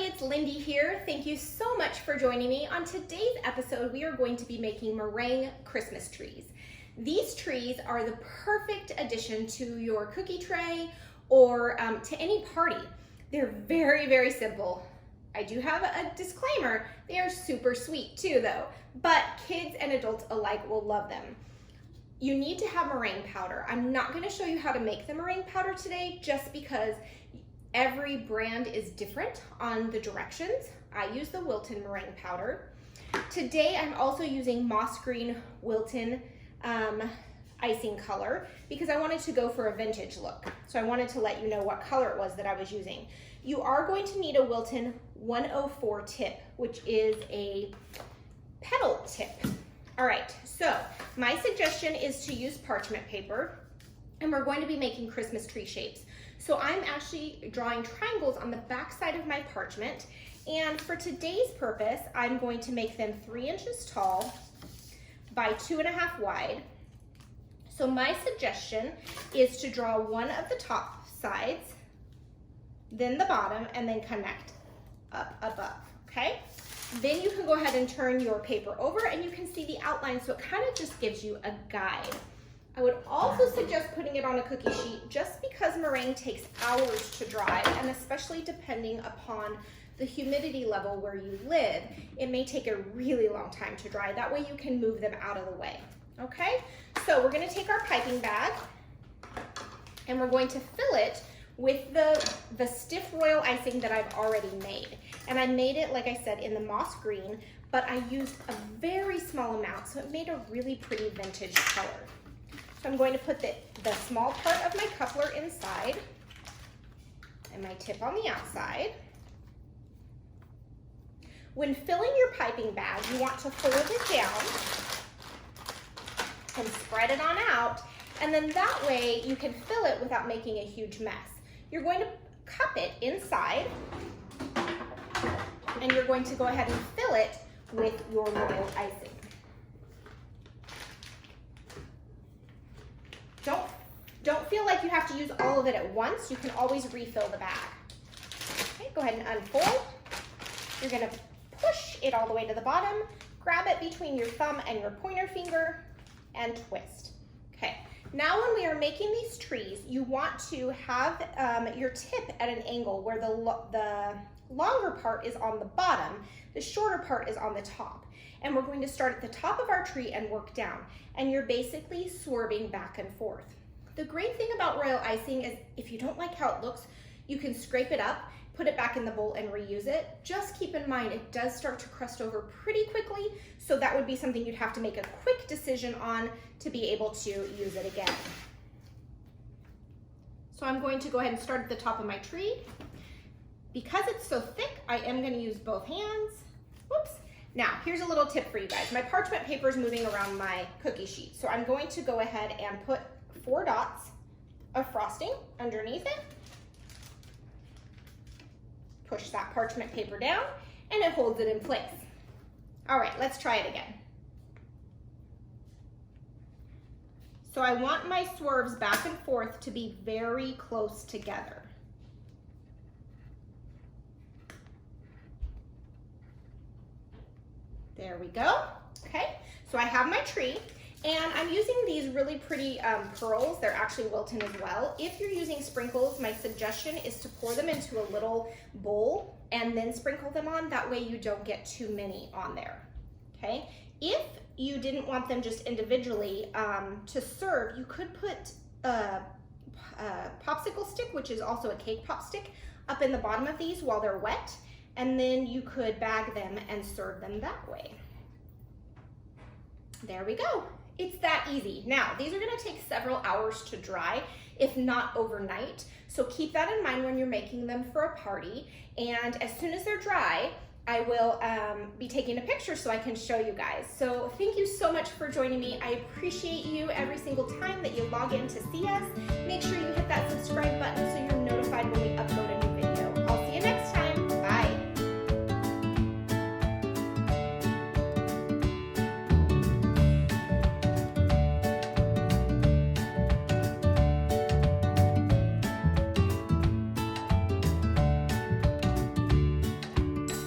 it's Lindy here. Thank you so much for joining me. On today's episode, we are going to be making meringue Christmas trees. These trees are the perfect addition to your cookie tray or to any party. They're very, very simple. I do have a disclaimer, they are super sweet too though, but kids and adults alike will love them. You need to have meringue powder. I'm not going to show you how to make the meringue powder today just because every brand is different on the directions. I use the Wilton meringue powder. Today I'm also using moss green Wilton icing color because I wanted to go for a vintage look. So I wanted to let you know what color it was that I was using. You are going to need a Wilton 104 tip, which is a petal tip. All right, so my suggestion is to use parchment paper, and we're going to be making Christmas tree shapes. So I'm actually drawing triangles on the back side of my parchment, and for today's purpose, I'm going to make them 3 inches tall by 2.5 wide. So my suggestion is to draw one of the top sides, then the bottom, and then connect up above, okay? Then you can go ahead and turn your paper over and you can see the outline, so it kind of just gives you a guide. I would also suggest putting it on a cookie sheet just because meringue takes hours to dry, and especially depending upon the humidity level where you live, it may take a really long time to dry. That way you can move them out of the way, okay? So we're gonna take our piping bag and we're going to fill it with the stiff royal icing that I've already made. And I made it, like I said, in the moss green, but I used a very small amount, so it made a really pretty vintage color. So I'm going to put the small part of my coupler inside and my tip on the outside. When filling your piping bag, you want to fold it down and spread it on out, and then that way you can fill it without making a huge mess. You're going to cup it inside, and you're going to go ahead and fill it with your royal icing. Don't feel like you have to use all of it at once. You can always refill the bag. Okay, go ahead and unfold. You're gonna push it all the way to the bottom, grab it between your thumb and your pointer finger, and twist. Okay, now when we are making these trees, you want to have your tip at an angle where the longer part is on the bottom, the shorter part is on the top. And we're going to start at the top of our tree and work down. And you're basically swerving back and forth. The great thing about royal icing is if you don't like how it looks, you can scrape it up, put it back in the bowl and reuse it. Just keep in mind, it does start to crust over pretty quickly, so that would be something you'd have to make a quick decision on to be able to use it again. So I'm going to go ahead and start at the top of my tree. Because it's so thick, I am going to use both hands. Whoops. Now, here's a little tip for you guys. My parchment paper is moving around my cookie sheet, so I'm going to go ahead and put 4 dots of frosting underneath it. Push that parchment paper down, and it holds it in place. All right, let's try it again. So I want my swerves back and forth to be very close together. There we go. Okay, so I have my tree, and I'm using these really pretty pearls. They're actually Wilton as well. If you're using sprinkles, my suggestion is to pour them into a little bowl and then sprinkle them on. That way you don't get too many on there, okay? If you didn't want them just individually to serve, you could put a popsicle stick, which is also a cake pop stick, up in the bottom of these while they're wet, and then you could bag them and serve them that way. There we go. It's that easy. Now, these are gonna take several hours to dry, if not overnight. So keep that in mind when you're making them for a party. And as soon as they're dry, I will be taking a picture so I can show you guys. So thank you so much for joining me. I appreciate you every single time that you log in to see us. Make sure you hit that subscribe button so you're notified when we upload a new